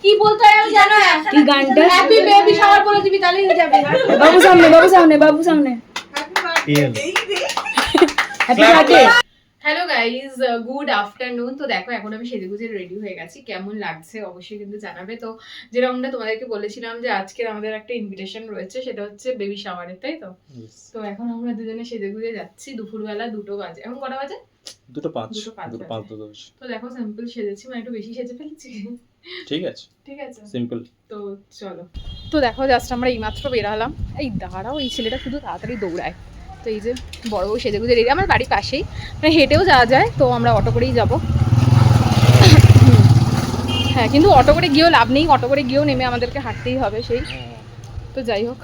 কি বলতে হয় আমি জানো না কি গানটা হ্যাপি বেবি শাওয়ার বলে দিবি তাহলেই হয়ে যাবে বাবু সামনে বাবু সামনে বাবু সামনে happy birthday. Hello guys, good afternoon. তো দেখো এখন আমি সেজেগুজে রেডি হয়ে গেছি, কেমন লাগছে অবশ্যই কিন্তু জানাবে। তো যেরকমটা তোমাদেরকে বলেছিলাম যে আজকের আমাদের একটা ইনভিটেশন রয়েছে, সেটা হচ্ছে বেবি শাওয়ারের, তাই তো? তো এখন আমরা দুজনে সেজেগুজে যাচ্ছি, দুপুরবেলা 2টো বাজে। এখন কটা বাজে? 2:05 তো দেখো সিম্পল সেজেছি, মানে একটু বেশি সেজে ফেলেছি। ঠিক আছে ঠিক আছে, সিম্পল। তো চলো। তো দেখো জাস্ট আমরা এইমাত্র বেরালাম। এই দাঁড়াও, এই ছেলেটা শুধু তাড়াতাড়ি দৌড়ায়। তো এই যে বড় বউ সেজেগুজে রেডি, আমার বাড়ির পাশেই, মানে হেঁটেও যাওয়া যায়। তো আমরা অটো করেই যাব। হ্যাঁ, কিন্তু অটো করে গিয়েও লাভ নেই, অটো করে গিয়েও নেমে আমাদেরকে হাঁটতেই হবে সেই। তো যাই হোক,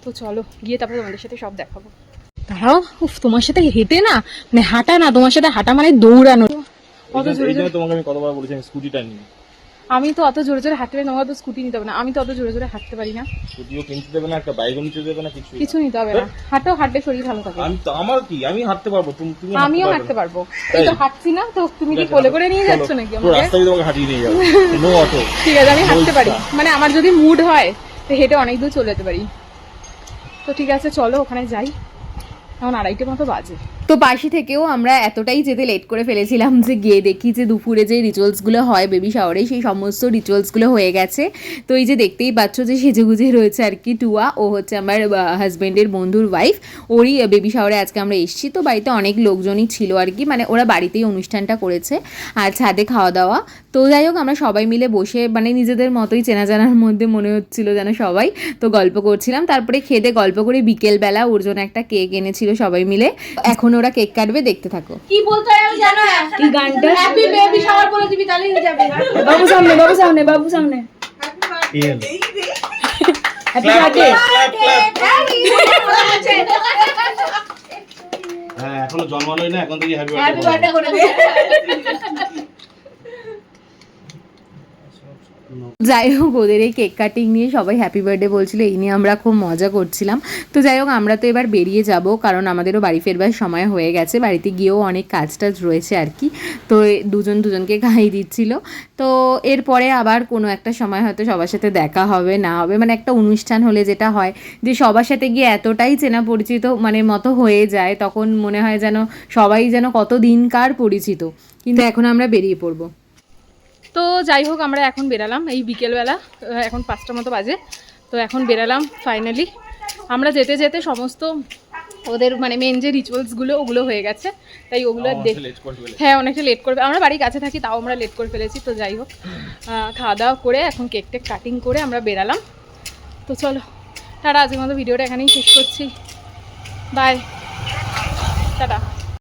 তো চলো গিয়ে তারপরে তোমাদের সাথে সব দেখাবো। দাঁড়াও, উফ, তোমার সাথে হেঁটে না, মানে হাঁটা না, তোমার সাথে হাঁটা মানে দৌড়ানো। অত জোরে জোরে তোমাকে আমি কতবার বলেছি আমি স্কুটিটা নিই। আমি তো অত জোরে জোরে হাঁটতে পারি না, তোমার তো স্কুটি নিতে হবে না। আমি তো অত জোরে জোরে হাঁটতে পারি না। স্কুটিও কিনতে দেবে না, একটা বাইকও নিতে দেবে না, কিছু নিতে হবে না। হাঁটো, হাঁটলে শরীর ভালো থাকে। আমি তো আমার কি, আমি হাঁটতে পারবো, তুমি আমিও হাঁটতে পারবো। এই তো হাঁটছি না, তো তুমি কি কোলে করে নিয়ে যাচ্ছ নাকি আমাকে? রাস্তায় তোমাকে হাঁটিয়ে নিয়ে যাবো, নো অটো। ঠিক আছে, আমি হাঁটতে পারি, মানে আমার যদি মুড হয় তো হেঁটে অনেক দূর চলে যেতে পারি। তো ঠিক আছে, চলো ওখানে যাই। এখন 2:30 মতো বাজে। তো পাশে থেকেও আমরা এতটাই যেতে লেট করে ফেলেছিলাম যে গিয়ে দেখি যে দুপুরে যে রিচুয়ালসগুলো হয় বেবি শাওয়ারে, সেই সমস্ত রিচুয়ালসগুলো হয়ে গেছে। তো এই যে দেখতেই পাচ্ছ যে সেজেগুজে রয়েছে আর কি টুয়া, ও হচ্ছে আমার হাজব্যান্ডের বন্ধুর ওয়াইফ, ওরই বেবি শাওয়ারে আজকে আমরা এসেছি। তো বাড়িতে অনেক লোকজনই ছিল আর কি, মানে ওরা বাড়িতেই অনুষ্ঠানটা করেছে আর ছাদে খাওয়া দাওয়া। তো যাই হোক, আমরা সবাই মিলে বসে মানে নিজেদের মতোই চেনা জানার মধ্যে মনে হচ্ছিল যেন সবাই, তো গল্প করছিলাম। তারপরে খেতে গল্প করে বিকেলবেলা ওর জন্য একটা কেক এনেছিল সবাই মিলে। এখন ওরা কেক কাটবে, দেখতে থাকো। কি বলতে হয় আমি জানো না কি গানটা হ্যাপি বেবি শাওয়ার বলে দিবি তাহলেই হয়ে যাবে বাবু সামনে বাবু সামনে বাবু সামনে হ্যাপি বার্থডে। হ্যাঁ, এখনো জন্মানোই না, এখন থেকে হ্যাপি হ্যাপি বার্থডে বার্থডে করে দে যাই হোক, ওদের এই কেক কাটিং নিয়ে সবাই হ্যাপি বার্থডে বলছিল, এই নিয়ে আমরা খুব মজা করছিলাম। তো যাই হোক, আমরা তো এবার বেরিয়ে যাব, কারণ আমাদেরও বাড়ি ফেরবার সময় হয়ে গেছে। বাড়িতে গিয়েও অনেক কাজ টাজ রয়েছে আর কি। তো দুজনকে খাইয়ে দিচ্ছিল। তো এরপরে আবার কোনো একটা সময় হয়তো সবার সাথে দেখা হবে না হবে, মানে একটা অনুষ্ঠান হলে যেটা হয় যে সবার সাথে গিয়ে এতটাই চেনা পরিচিত মানে মতো হয়ে যায়, তখন মনে হয় যেন সবাই যেন কত দিনকার পরিচিত। কিন্তু এখন আমরা বেরিয়ে পড়বো। তো যাই হোক, আমরা এখন বেরালাম এই বিকেলবেলা, এখন 5টা মতো বাজে। তো এখন বেরালাম ফাইনালি। আমরা যেতে যেতে সমস্ত ওদের মানে মেন যে রিচুয়ালসগুলো ওগুলো হয়ে গেছে, তাই ওগুলো হ্যাঁ অনেকটা লেট করবে। আমরা বাড়ির কাছে থাকি, তাও আমরা লেট করে ফেলেছি। তো যাই হোক, খাওয়া দাওয়া করে এখন কেক টেক কাটিং করে আমরা বেরালাম। তো চলো টাটা, আজকের মতো ভিডিওটা এখানেই শেষ করছি। Bye, tata.